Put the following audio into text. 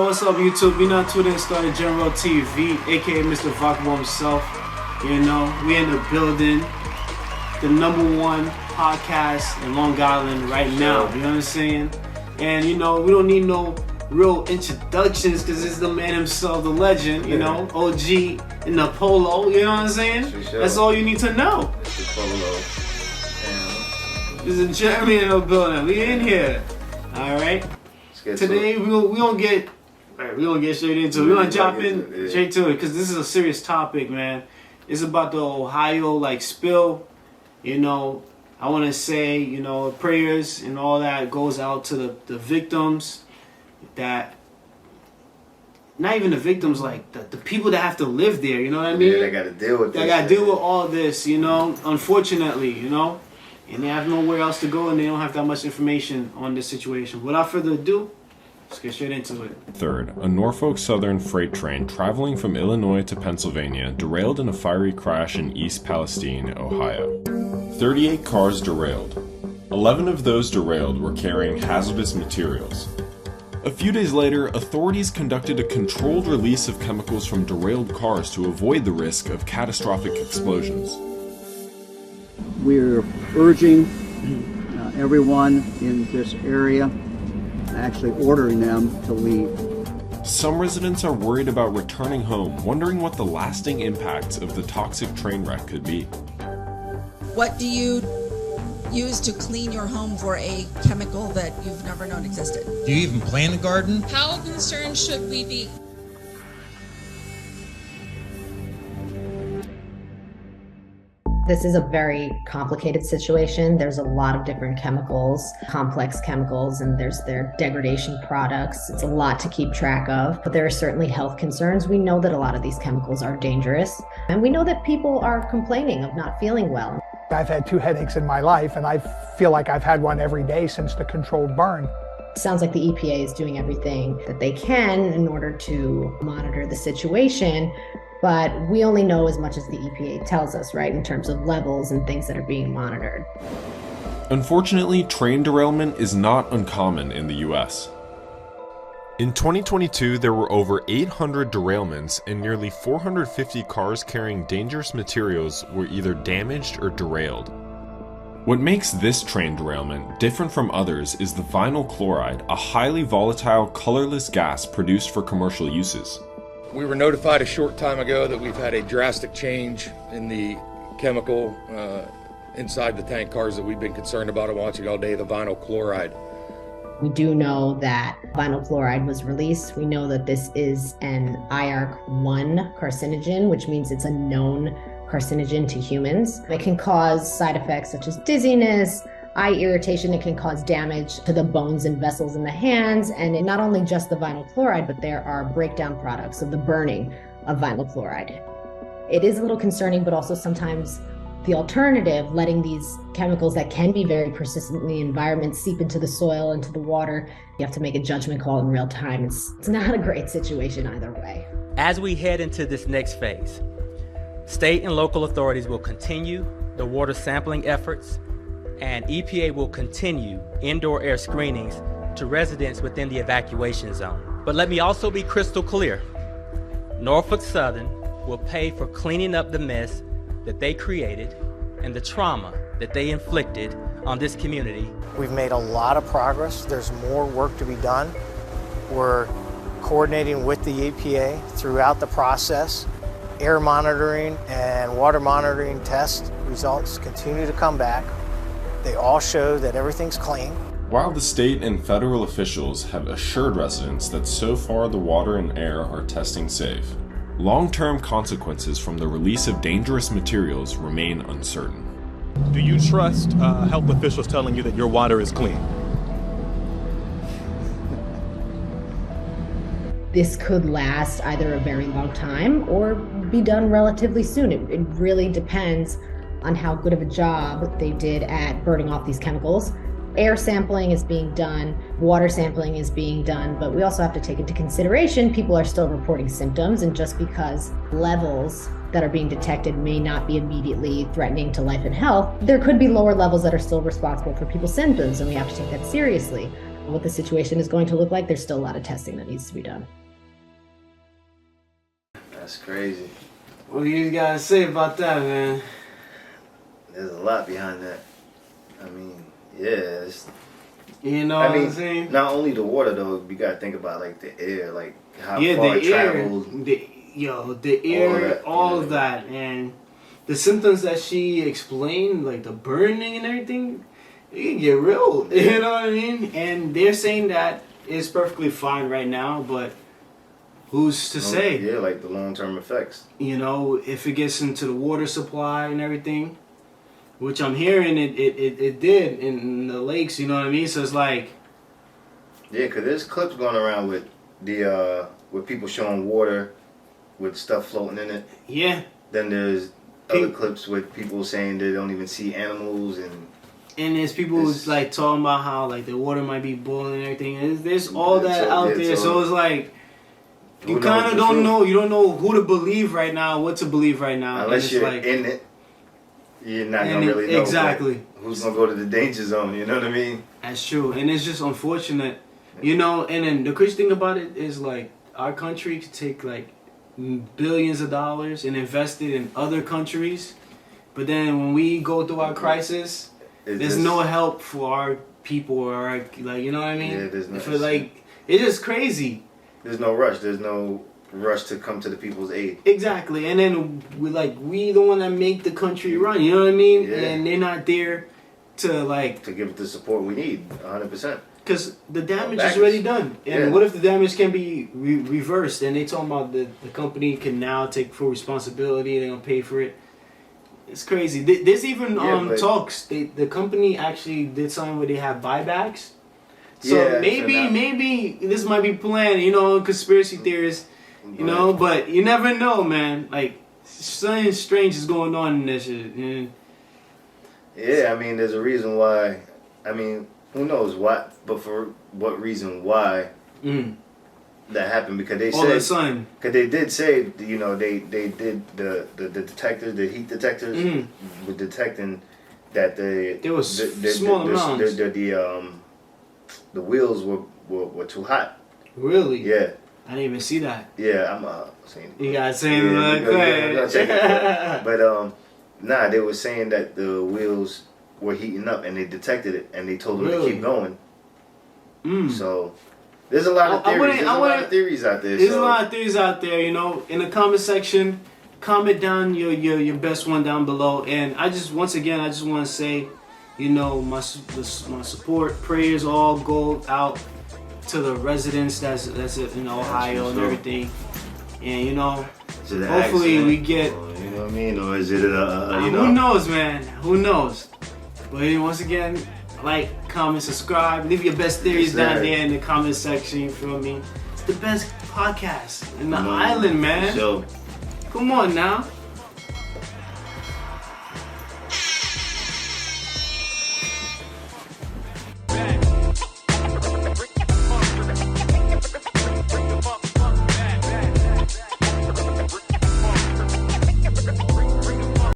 What's up, YouTube? We not tuned in started General TV, aka Mr. Vacabo himself. You know, we in the building, the #1 podcast in Long Island right now. You know what I'm saying? And you know, we don't need no real introductions because it's the man himself, the legend. You know, OG in the polo. You know what I'm saying? That's all you need to know. It's the polo. There's a Jeremy in the building. We in here. All right. Today we gonna get straight into it. We're gonna jump in straight to it because this is a serious topic, man. It's about the Ohio spill. You know, I want to say, you know, prayers and all that goes out to the victims. That not even the victims, like the people that have to live there. You know what I mean? Yeah, they got to deal with this. They got to deal with all this. You know, unfortunately, you know. And they have nowhere else to go, and they don't have that much information on this situation. Without further ado, let's get straight into it. Third, a Norfolk Southern freight train traveling from Illinois to Pennsylvania derailed in a fiery crash in East Palestine, Ohio. 38 cars derailed. 11 of those derailed were carrying hazardous materials. A few days later, authorities conducted a controlled release of chemicals from derailed cars to avoid the risk of catastrophic explosions. We're urging everyone in this area, actually ordering them to leave. Some residents are worried about returning home, wondering what the lasting impacts of the toxic train wreck could be. What do you use to clean your home for a chemical that you've never known existed? Do you even plant a garden? How concerned should we be? This is a very complicated situation. There's a lot of different chemicals, complex chemicals, and there's their degradation products. It's a lot to keep track of, but there are certainly health concerns. We know that a lot of these chemicals are dangerous, and we know that people are complaining of not feeling well. I've had 2 headaches in my life, and I feel like I've had one every day since the controlled burn. It sounds like the EPA is doing everything that they can in order to monitor the situation. But we only know as much as the EPA tells us, right, in terms of levels and things that are being monitored. Unfortunately, train derailment is not uncommon in the US. In 2022, there were over 800 derailments and nearly 450 cars carrying dangerous materials were either damaged or derailed. What makes this train derailment different from others is the vinyl chloride, a highly volatile, colorless gas produced for commercial uses. We were notified a short time ago that we've had a drastic change in the chemical inside the tank cars that we've been concerned about and watching all day, the vinyl chloride. We do know that vinyl chloride was released. We know that this is an IARC-1 carcinogen, which means it's a known carcinogen to humans. It can cause side effects such as dizziness, eye irritation. It can cause damage to the bones and vessels in the hands, and not only just the vinyl chloride, but there are breakdown products of the burning of vinyl chloride. It is a little concerning, but also sometimes the alternative, letting these chemicals that can be very persistent in the environment seep into the soil, into the water. You have to make a judgment call in real time. It's not a great situation either way. As we head into this next phase, state and local authorities will continue the water sampling efforts, and EPA will continue indoor air screenings to residents within the evacuation zone. But let me also be crystal clear. Norfolk Southern will pay for cleaning up the mess that they created and the trauma that they inflicted on this community. We've made a lot of progress. There's more work to be done. We're coordinating with the EPA throughout the process. Air monitoring and water monitoring test results continue to come back. They all show that everything's clean. While the state and federal officials have assured residents that so far the water and air are testing safe, long-term consequences from the release of dangerous materials remain uncertain. Do you trust health officials telling you that your water is clean? This could last either a very long time or be done relatively soon. It really depends on how good of a job they did at burning off these chemicals. Air sampling is being done, water sampling is being done, but we also have to take into consideration people are still reporting symptoms, and just because levels that are being detected may not be immediately threatening to life and health, there could be lower levels that are still responsible for people's symptoms, and we have to take that seriously. what the situation is going to look like. There's still a lot of testing that needs to be done. That's crazy. What do you guys say about that, man? There's a lot behind that. I mean, yeah, it's, you know I what mean, I'm saying? not only the water though, you gotta think about like the air, like how Yeah, far the it air, traveled. the air, all of that, and the symptoms that she explained, like the burning and everything, it can get real. Yeah. You know what I mean? And they're saying that it's perfectly fine right now, but who's to say? Yeah, like the long-term effects. You know, if it gets into the water supply and everything, which I'm hearing it did in the lakes. You know what I mean? So it's like, yeah, cause there's clips going around with the with people showing water with stuff floating in it. Yeah. Then there's other clips with people saying they don't even see animals and there's people who's like talking about how like the water might be boiling and everything. And there's all that out there. So it's like you kind of don't know. You don't know who to believe right now, what to believe right now. Unless you're like, in it, you're not gonna really know. Exactly. Who's gonna go to the danger zone? You know what I mean? That's true, and it's just unfortunate, you know. And then the crazy thing about it is like our country could take like billions of dollars and invest it in other countries, but then when we go through our crisis, there's no help for our people or our, like, you know what I mean? Yeah, there's no. Like, it's just crazy. There's no rush. There's no rush to come to the people's aid. Exactly, and then we the one that make the country run. You know what I mean? Yeah. And they're not there to give it the support we need, 100%. Because the damage is already done. And what if the damage can be reversed? And they talking about the company can now take full responsibility. They're gonna pay for it. It's crazy. There's even talks. The company actually did something where they have buybacks. So maybe this might be planned. You know, conspiracy theorists. You know, but you never know, man. Like something strange is going on in this shit. Yeah, I mean, there's a reason why. I mean, who knows what, but for what reason why that happened? Because they said, because they did say, you know, they did the detectors, the heat detectors, were detecting that there was small amounts. The wheels were too hot. Really? Yeah. I didn't even see that. Yeah, I'm saying. You gotta say it like that. But nah, they were saying that the wheels were heating up and they detected it and they told them to keep going. So there's a lot of theories. There's a lot of theories out there. There's a lot of theories out there. You know, in the comment section, comment down your best one down below. And I just once want to say, you know, my support, prayers all go out to the residents that's in Ohio and everything, and you know, hopefully we get. You know what I mean? Or is it you know? Who knows, man? Who knows? But once again, like, comment, subscribe, leave your best theories down there in the comment section. You feel me? It's the best podcast in the island, man. Come on now.